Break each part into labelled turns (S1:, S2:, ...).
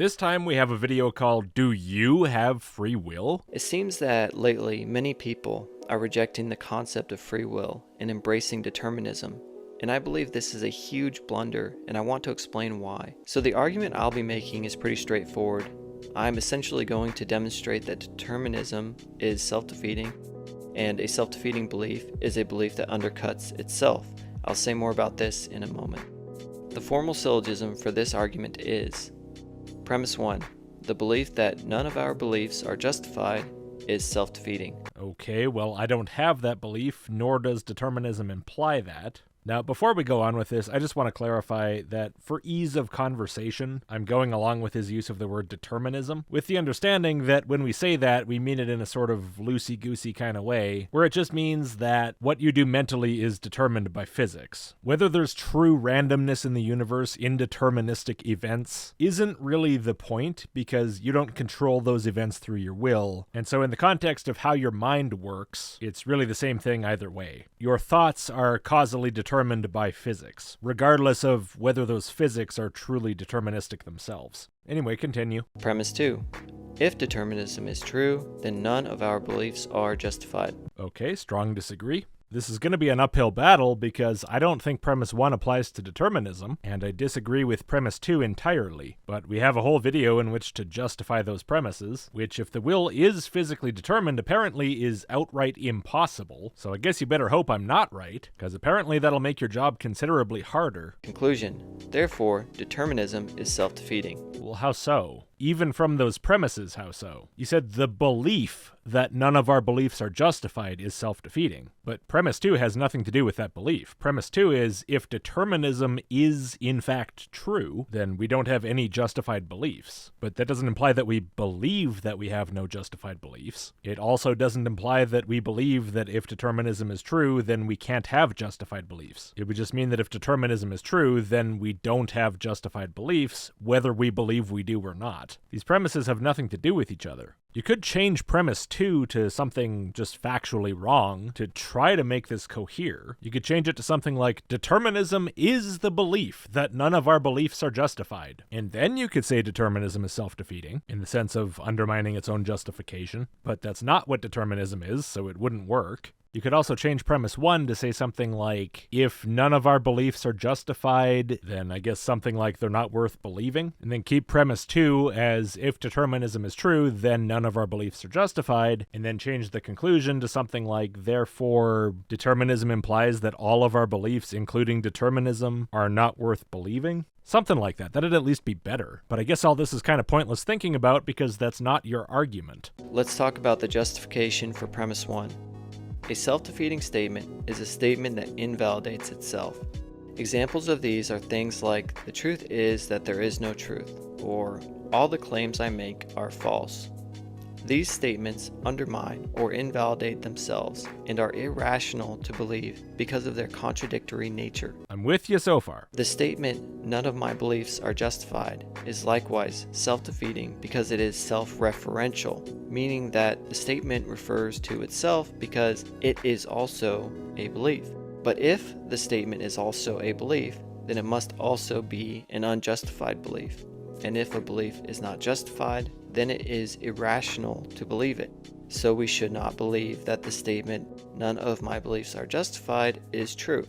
S1: This time we have a video called Do You Have Free Will?
S2: It seems that lately many people are rejecting the concept of free will and embracing determinism. And I believe this is a huge blunder, and I want to explain why. So the argument I'll be making is pretty straightforward. I'm essentially going to demonstrate that determinism is self-defeating, and a self-defeating belief is a belief that undercuts itself. I'll say more about this in a moment. The formal syllogism for this argument is: Premise 1. The belief that none of our beliefs are justified is self-defeating.
S1: Okay, well, I don't have that belief, nor does determinism imply that. Now, before we go on with this, I just want to clarify that for ease of conversation, I'm going along with his use of the word determinism, with the understanding that when we say that, we mean it in a sort of loosey-goosey kind of way, where it just means that what you do mentally is determined by physics. Whether there's true randomness in the universe, indeterministic events, isn't really the point, because you don't control those events through your will, and so in the context of how your mind works, it's really the same thing either way. Your thoughts are causally determined by physics, regardless of whether those physics are truly deterministic themselves. Anyway, continue.
S2: Premise 2. If determinism is true, then none of our beliefs are justified.
S1: Okay, strong disagree. This is going to be an uphill battle because I don't think premise 1 applies to determinism, and I disagree with premise 2 entirely. But we have a whole video in which to justify those premises, which, if the will is physically determined, apparently is outright impossible. So I guess you better hope I'm not right, because apparently that'll make your job considerably harder.
S2: Conclusion. Therefore, determinism is self-defeating.
S1: Well, how so? Even from those premises, how so? You said the belief that none of our beliefs are justified is self-defeating. But premise 2 has nothing to do with that belief. Premise 2 is, if determinism is in fact true, then we don't have any justified beliefs. But that doesn't imply that we believe that we have no justified beliefs. It also doesn't imply that we believe that if determinism is true, then we can't have justified beliefs. It would just mean that if determinism is true, then we don't have justified beliefs, whether we believe we do or not. These premises have nothing to do with each other. You could change premise 2 to something just factually wrong to try to make this cohere. You could change it to something like, determinism is the belief that none of our beliefs are justified. And then you could say determinism is self-defeating, in the sense of undermining its own justification. But that's not what determinism is, so it wouldn't work. You could also change premise 1 to say something like, if none of our beliefs are justified, then I guess something like they're not worth believing. And then keep premise 2 as, if determinism is true, then none of our beliefs are justified. And then change the conclusion to something like, therefore, determinism implies that all of our beliefs, including determinism, are not worth believing. Something like that. That'd at least be better. But I guess all this is kind of pointless thinking about because that's not your argument.
S2: Let's talk about the justification for premise 1. A self-defeating statement is a statement that invalidates itself. Examples of these are things like, the truth is that there is no truth, or all the claims I make are false. These statements undermine or invalidate themselves and are irrational to believe because of their contradictory nature.
S1: I'm with you so far.
S2: The statement, none of my beliefs are justified, is likewise self-defeating because it is self-referential, meaning that the statement refers to itself because it is also a belief. But if the statement is also a belief, then it must also be an unjustified belief. And if a belief is not justified, then it is irrational to believe it. So we should not believe that the statement, none of my beliefs are justified, is true.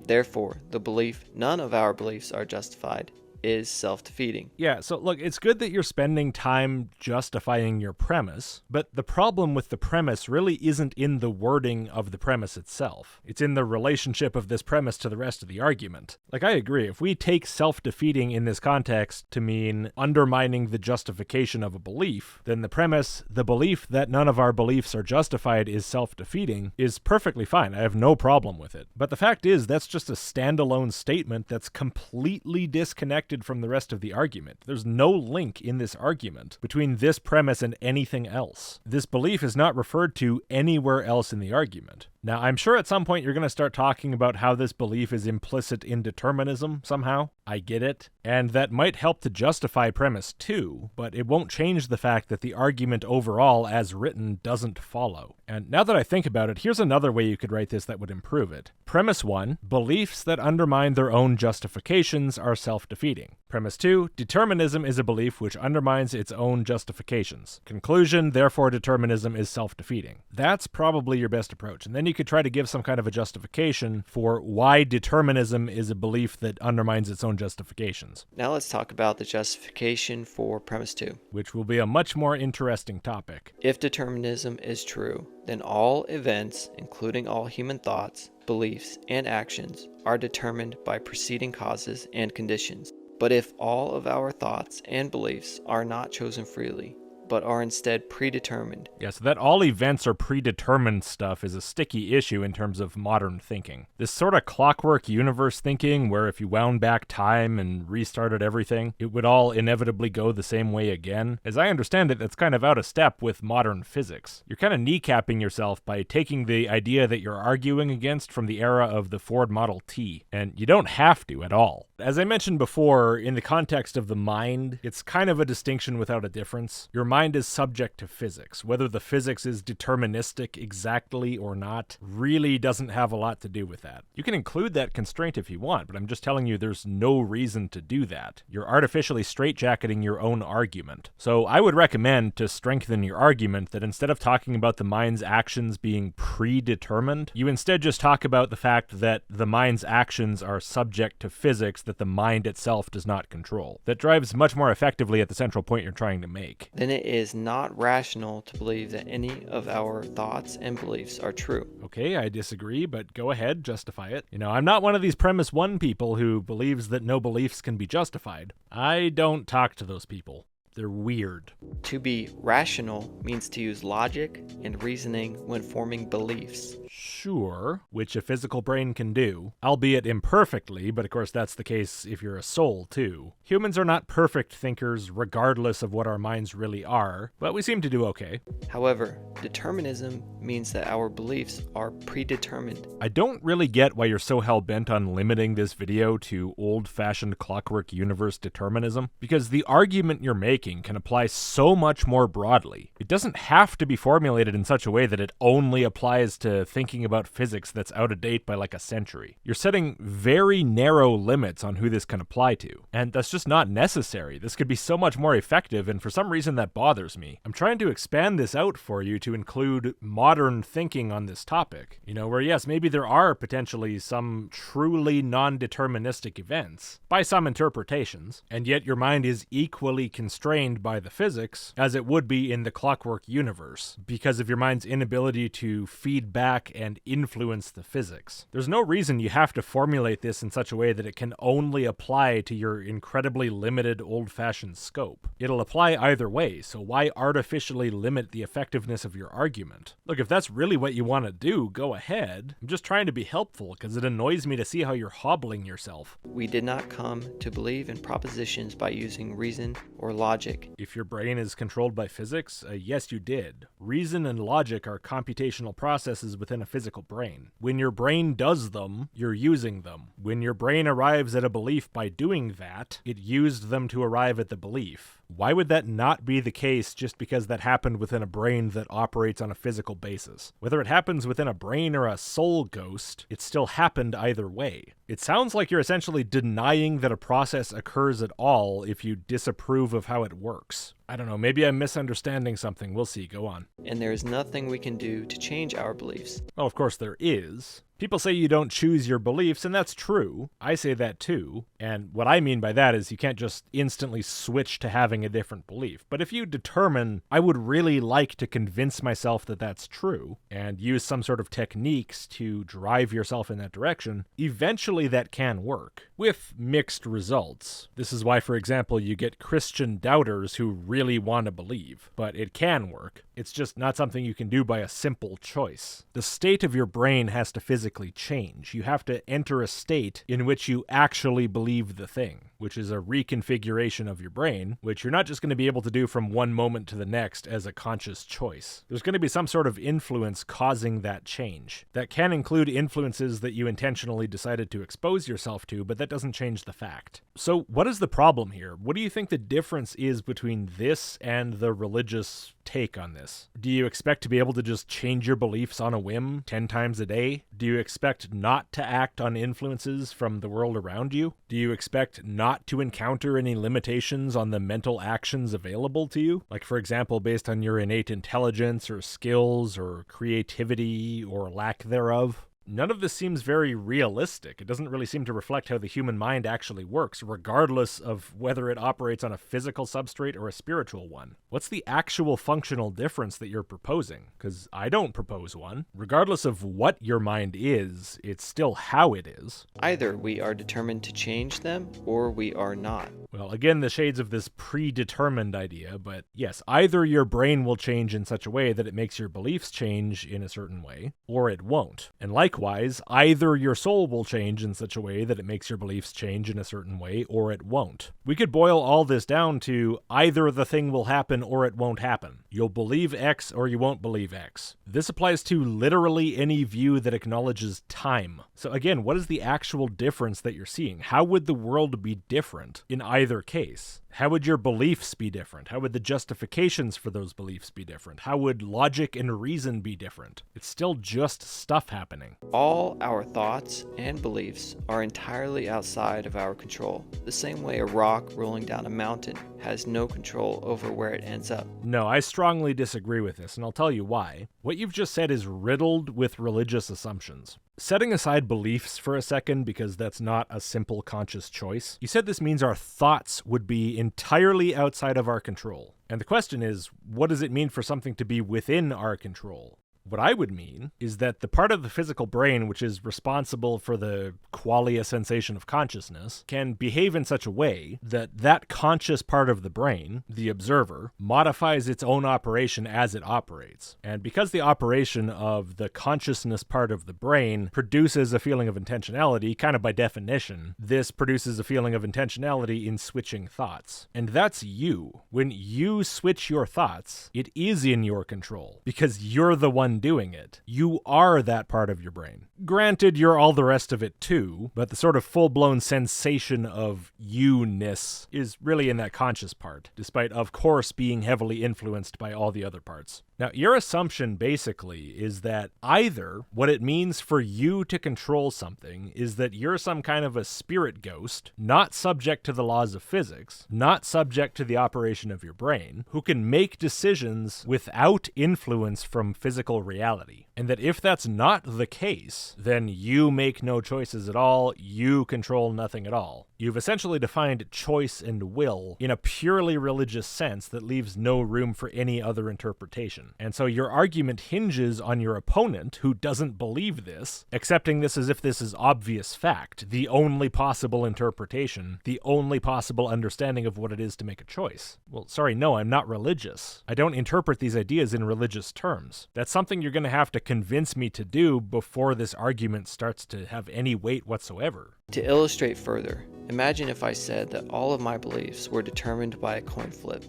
S2: Therefore, the belief, none of our beliefs are justified, is self-defeating.
S1: Yeah, so look, it's good that you're spending time justifying your premise, but the problem with the premise really isn't in the wording of the premise itself. It's in the relationship of this premise to the rest of the argument. Like, I agree, if we take self-defeating in this context to mean undermining the justification of a belief, then the premise, the belief that none of our beliefs are justified is self-defeating, is perfectly fine. I have no problem with it. But the fact is, that's just a standalone statement that's completely disconnected from the rest of the argument. There's no link in this argument between this premise and anything else. This belief is not referred to anywhere else in the argument. Now, I'm sure at some point you're going to start talking about how this belief is implicit in determinism somehow. I get it. And that might help to justify premise 2, but it won't change the fact that the argument overall, as written, doesn't follow. And now that I think about it, here's another way you could write this that would improve it. Premise 1, beliefs that undermine their own justifications are self-defeating. Premise 2, determinism is a belief which undermines its own justifications. Conclusion, therefore determinism is self-defeating. That's probably your best approach, and then you could try to give some kind of a justification for why determinism is a belief that undermines its own justifications.
S2: Now let's talk about the justification for premise 2.
S1: Which will be a much more interesting topic.
S2: If determinism is true, then all events, including all human thoughts, beliefs, and actions, are determined by preceding causes and conditions. But if all of our thoughts and beliefs are not chosen freely, but are instead predetermined.
S1: Yeah, so that all events are predetermined stuff is a sticky issue in terms of modern thinking. This sort of clockwork universe thinking where if you wound back time and restarted everything, it would all inevitably go the same way again. As I understand it, that's kind of out of step with modern physics. You're kind of kneecapping yourself by taking the idea that you're arguing against from the era of the Ford Model T, and you don't have to at all. As I mentioned before, in the context of the mind, it's kind of a distinction without a difference. Your mind is subject to physics. Whether the physics is deterministic exactly or not really doesn't have a lot to do with that. You can include that constraint if you want, but I'm just telling you there's no reason to do that. You're artificially straitjacketing your own argument. So I would recommend, to strengthen your argument, that instead of talking about the mind's actions being predetermined, you instead just talk about the fact that the mind's actions are subject to physics that the mind itself does not control. That drives much more effectively at the central point you're trying to make.
S2: Then it is not rational to believe that any of our thoughts and beliefs are true.
S1: Okay, I disagree, but go ahead, justify it. I'm not one of these premise 1 people who believes that no beliefs can be justified. I don't talk to those people. They're weird.
S2: To be rational means to use logic and reasoning when forming beliefs.
S1: Sure, which a physical brain can do, albeit imperfectly, but of course that's the case if you're a soul too. Humans are not perfect thinkers regardless of what our minds really are, but we seem to do okay.
S2: However, determinism means that our beliefs are predetermined.
S1: I don't really get why you're so hell-bent on limiting this video to old-fashioned clockwork universe determinism, because the argument you're making can apply so much more broadly. It doesn't have to be formulated in such a way that it only applies to thinking about physics that's out of date by like a century. You're setting very narrow limits on who this can apply to, and that's just not necessary. This could be so much more effective, and for some reason that bothers me. I'm trying to expand this out for you to include modern thinking on this topic, where yes, maybe there are potentially some truly non-deterministic events, by some interpretations, and yet your mind is equally constrained by the physics as it would be in the clockwork universe, because of your mind's inability to feed back and influence the physics. There's no reason you have to formulate this in such a way that it can only apply to your incredibly limited old-fashioned scope. It'll apply either way, so why artificially limit the effectiveness of your argument? Look, if that's really what you want to do, go ahead. I'm just trying to be helpful, because it annoys me to see how you're hobbling yourself.
S2: We did not come to believe in propositions by using reason or logic.
S1: If your brain is controlled by physics, yes, you did. Reason and logic are computational processes within a physical brain. When your brain does them, you're using them. When your brain arrives at a belief by doing that, it used them to arrive at the belief. Why would that not be the case just because that happened within a brain that operates on a physical basis? Whether it happens within a brain or a soul ghost, it still happened either way. It sounds like you're essentially denying that a process occurs at all if you disapprove of how it works. I don't know, maybe I'm misunderstanding something. We'll see, go on.
S2: And there is nothing we can do to change our beliefs.
S1: Oh, of course there is. People say you don't choose your beliefs, and that's true. I say that too. And what I mean by that is you can't just instantly switch to having a different belief. But if you determine, I would really like to convince myself that that's true, and use some sort of techniques to drive yourself in that direction, eventually that can work, with mixed results. This is why, for example, you get Christian doubters who really want to believe. But it can work. It's just not something you can do by a simple choice. The state of your brain has to physically change. You have to enter a state in which you actually believe the thing, which is a reconfiguration of your brain, which you're not just going to be able to do from one moment to the next as a conscious choice. There's going to be some sort of influence causing that change. That can include influences that you intentionally decided to expose yourself to, but that doesn't change the fact. So what is the problem here? What do you think the difference is between this and the religious take on this? Do you expect to be able to just change your beliefs on a whim 10 times a day? Do you expect not to act on influences from the world around you? Do you expect not not to encounter any limitations on the mental actions available to you? Like, for example, based on your innate intelligence or skills or creativity or lack thereof? None of this seems very realistic. It doesn't really seem to reflect how the human mind actually works, regardless of whether it operates on a physical substrate or a spiritual one. What's the actual functional difference that you're proposing? Because I don't propose one. Regardless of what your mind is, it's still how it is.
S2: Either we are determined to change them, or we are not.
S1: Well, again, the shades of this predetermined idea, but yes, either your brain will change in such a way that it makes your beliefs change in a certain way, or it won't. And likewise, either your soul will change in such a way that it makes your beliefs change in a certain way, or it won't. We could boil all this down to either the thing will happen or it won't happen. You'll believe X or you won't believe X. This applies to literally any view that acknowledges time. So again, what is the actual difference that you're seeing? How would the world be different in either case? How would your beliefs be different? How would the justifications for those beliefs be different? How would logic and reason be different? It's still just stuff happening.
S2: All our thoughts and beliefs are entirely outside of our control, the same way a rock rolling down a mountain has no control over where it ends up.
S1: No, I strongly disagree with this, and I'll tell you why. What you've just said is riddled with religious assumptions. Setting aside beliefs for a second, because that's not a simple conscious choice, you said this means our thoughts would be entirely outside of our control. And the question is, what does it mean for something to be within our control? What I would mean is that the part of the physical brain which is responsible for the qualia sensation of consciousness can behave in such a way that that conscious part of the brain, the observer, modifies its own operation as it operates. And because the operation of the consciousness part of the brain produces a feeling of intentionality, kind of by definition, this produces a feeling of intentionality in switching thoughts. And that's you. When you switch your thoughts, it is in your control, because you're the one doing it. You are that part of your brain. Granted, you're all the rest of it too, but the sort of full-blown sensation of you-ness is really in that conscious part, despite, of course, being heavily influenced by all the other parts. Now, your assumption basically is that either what it means for you to control something is that you're some kind of a spirit ghost, not subject to the laws of physics, not subject to the operation of your brain, who can make decisions without influence from physical reality. And that if that's not the case, then you make no choices at all, you control nothing at all. You've essentially defined choice and will in a purely religious sense that leaves no room for any other interpretation. And so your argument hinges on your opponent, who doesn't believe this, accepting this as if this is obvious fact, the only possible interpretation, the only possible understanding of what it is to make a choice. Well, sorry, no, I'm not religious. I don't interpret these ideas in religious terms. That's something you're going to have to convince me to do before this argument starts to have any weight whatsoever.
S2: To illustrate further, imagine if I said that all of my beliefs were determined by a coin flip.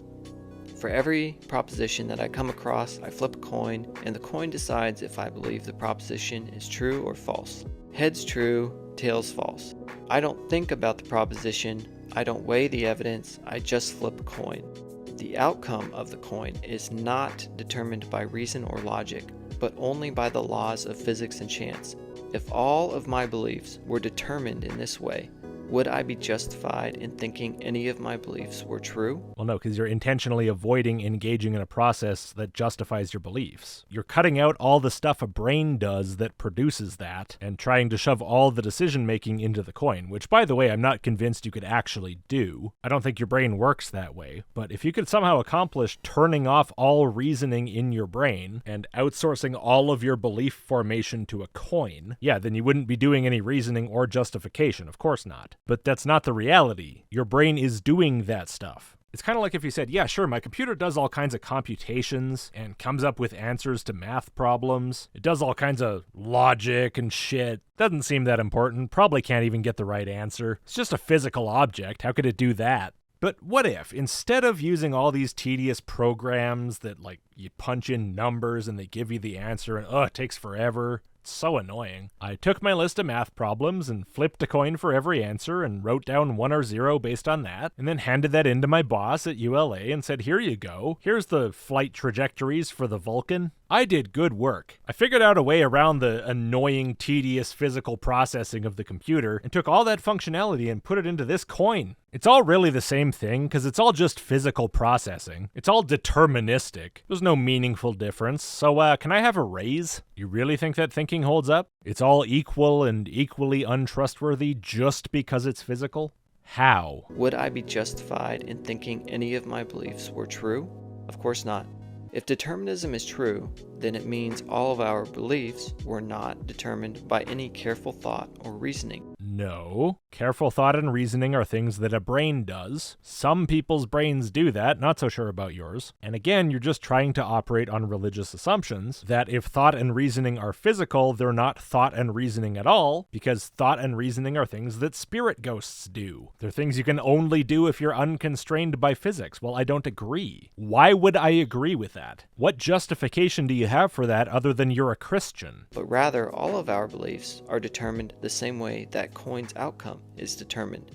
S2: For every proposition that I come across, I flip a coin, and the coin decides if I believe the proposition is true or false. Heads true, tails false. I don't think about the proposition, I don't weigh the evidence, I just flip a coin. The outcome of the coin is not determined by reason or logic, but only by the laws of physics and chance. If all of my beliefs were determined in this way, would I be justified in thinking any of my beliefs were true?
S1: Well, no, because you're intentionally avoiding engaging in a process that justifies your beliefs. You're cutting out all the stuff a brain does that produces that and trying to shove all the decision-making into the coin, which, by the way, I'm not convinced you could actually do. I don't think your brain works that way. But if you could somehow accomplish turning off all reasoning in your brain and outsourcing all of your belief formation to a coin, yeah, then you wouldn't be doing any reasoning or justification. Of course not. But that's not the reality. Your brain is doing that stuff. It's kind of like if you said, yeah, sure, my computer does all kinds of computations and comes up with answers to math problems. It does all kinds of logic and shit. Doesn't seem that important. Probably can't even get the right answer. It's just a physical object. How could it do that? But what if, instead of using all these tedious programs that, like, you punch in numbers and they give you the answer and, it takes forever, it's so annoying, I took my list of math problems and flipped a coin for every answer and wrote down 1 or 0 based on that, and then handed that in to my boss at ULA and said, here you go, here's the flight trajectories for the Vulcan. I did good work. I figured out a way around the annoying, tedious physical processing of the computer and took all that functionality and put it into this coin. It's all really the same thing, because it's all just physical processing. It's all deterministic. There's no meaningful difference. So, can I have a raise? You really think that thinking holds up? It's all equal and equally untrustworthy just because it's physical? How?
S2: Would I be justified in thinking any of my beliefs were true? Of course not. If determinism is true, then it means all of our beliefs were not determined by any careful thought or reasoning.
S1: No. Careful thought and reasoning are things that a brain does. Some people's brains do that, not so sure about yours. And again, you're just trying to operate on religious assumptions that if thought and reasoning are physical, they're not thought and reasoning at all, because thought and reasoning are things that spirit ghosts do. They're things you can only do if you're unconstrained by physics. Well, I don't agree. Why would I agree with that? What justification do you have for that other than you're a Christian?
S2: But rather, all of our beliefs are determined the same way that coin's outcome is determined.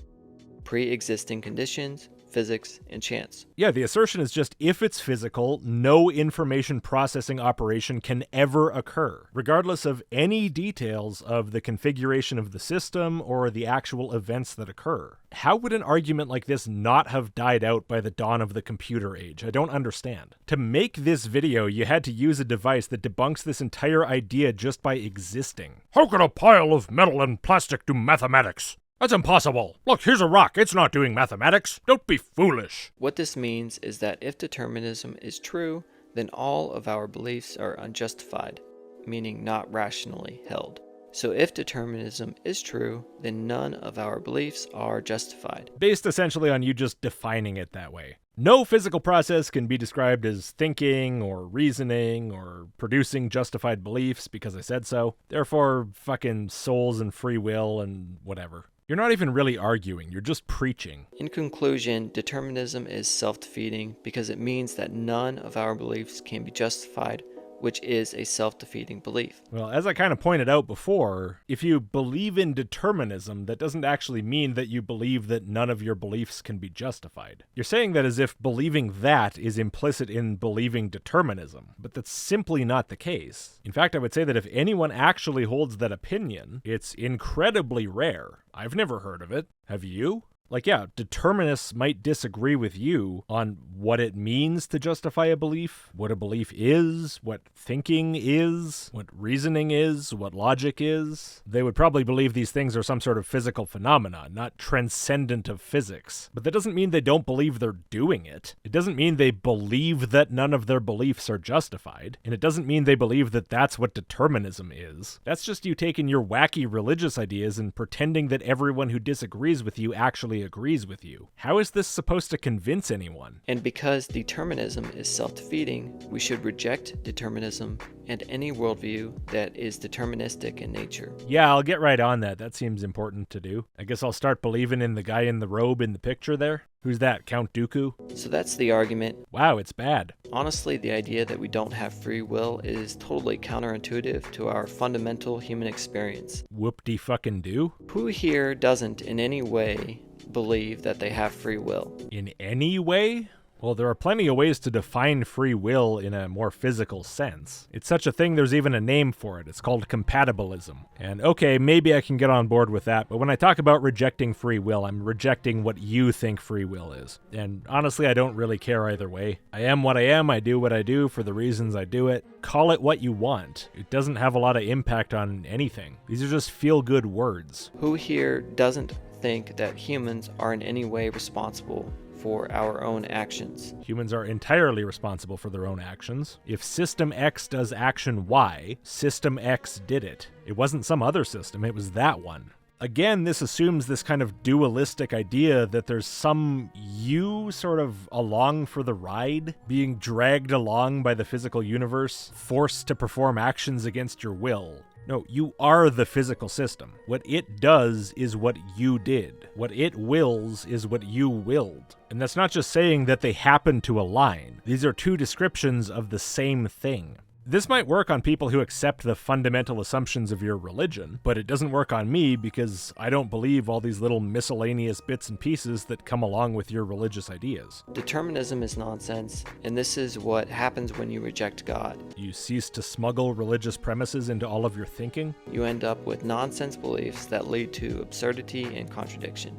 S2: Pre-existing conditions, physics, and chance.
S1: Yeah, the assertion is just if it's physical, no information processing operation can ever occur, regardless of any details of the configuration of the system or the actual events that occur. How would an argument like this not have died out by the dawn of the computer age? I don't understand. To make this video, you had to use a device that debunks this entire idea just by existing. How could a pile of metal and plastic do mathematics? That's impossible. Look, here's a rock. It's not doing mathematics. Don't be foolish.
S2: What this means is that if determinism is true, then all of our beliefs are unjustified, meaning not rationally held. So if determinism is true, then none of our beliefs are justified.
S1: Based essentially on you just defining it that way. No physical process can be described as thinking or reasoning or producing justified beliefs because I said so. Therefore, fucking souls and free will and whatever. You're not even really arguing, you're just preaching.
S2: In conclusion, determinism is self-defeating because it means that none of our beliefs can be justified, which is a self-defeating belief.
S1: Well, as I kind of pointed out before, if you believe in determinism, that doesn't actually mean that you believe that none of your beliefs can be justified. You're saying that as if believing that is implicit in believing determinism, but that's simply not the case. In fact, I would say that if anyone actually holds that opinion, it's incredibly rare. I've never heard of it. Have you? Like, yeah, determinists might disagree with you on what it means to justify a belief, what a belief is, what thinking is, what reasoning is, what logic is. They would probably believe these things are some sort of physical phenomenon, not transcendent of physics. But that doesn't mean they don't believe they're doing it. It doesn't mean they believe that none of their beliefs are justified. And it doesn't mean they believe that that's what determinism is. That's just you taking your wacky religious ideas and pretending that everyone who disagrees with you actually agrees with you. How is this supposed to convince anyone?
S2: And because determinism is self-defeating, we should reject determinism and any worldview that is deterministic in nature.
S1: Yeah, I'll get right on that. That seems important to do. I guess I'll start believing in the guy in the robe in the picture there. Who's that, Count Dooku?
S2: So that's the argument.
S1: Wow, it's bad.
S2: Honestly, the idea that we don't have free will is totally counterintuitive to our fundamental human experience.
S1: Whoop-de-fucking-do?
S2: Who here doesn't in any way believe that they have free will?
S1: In any way? Well, there are plenty of ways to define free will in a more physical sense. It's such a thing there's even a name for it. It's called compatibilism. And okay, maybe I can get on board with that, but when I talk about rejecting free will, I'm rejecting what you think free will is. And honestly, I don't really care either way. I am what I am, I do what I do for the reasons I do it. Call it what you want. It doesn't have a lot of impact on anything. These are just feel-good words.
S2: Who here doesn't think that humans are in any way responsible for our own actions?
S1: Humans are entirely responsible for their own actions. If System X does action Y, System X did it. It wasn't some other system, it was that one. Again, this assumes this kind of dualistic idea that there's some you sort of along for the ride, being dragged along by the physical universe, forced to perform actions against your will. No, you are the physical system. What it does is what you did. What it wills is what you willed. And that's not just saying that they happen to align. These are two descriptions of the same thing. This might work on people who accept the fundamental assumptions of your religion, but it doesn't work on me because I don't believe all these little miscellaneous bits and pieces that come along with your religious ideas.
S2: Determinism is nonsense, and this is what happens when you reject God.
S1: You cease to smuggle religious premises into all of your thinking.
S2: You end up with nonsense beliefs that lead to absurdity and contradiction.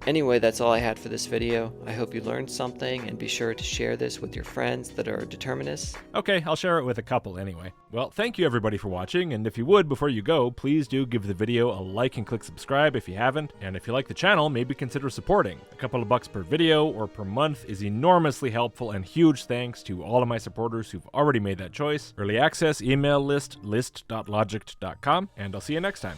S2: Anyway, that's all I had for this video. I hope you learned something, and be sure to share this with your friends that are determinists.
S1: Okay, I'll share it with a couple anyway. Well, thank you everybody for watching, and if you would, before you go, please do give the video a like and click subscribe if you haven't, and if you like the channel, maybe consider supporting. A couple of bucks per video or per month is enormously helpful, and huge thanks to all of my supporters who've already made that choice. Early access, email list, list.logicked.com, and I'll see you next time.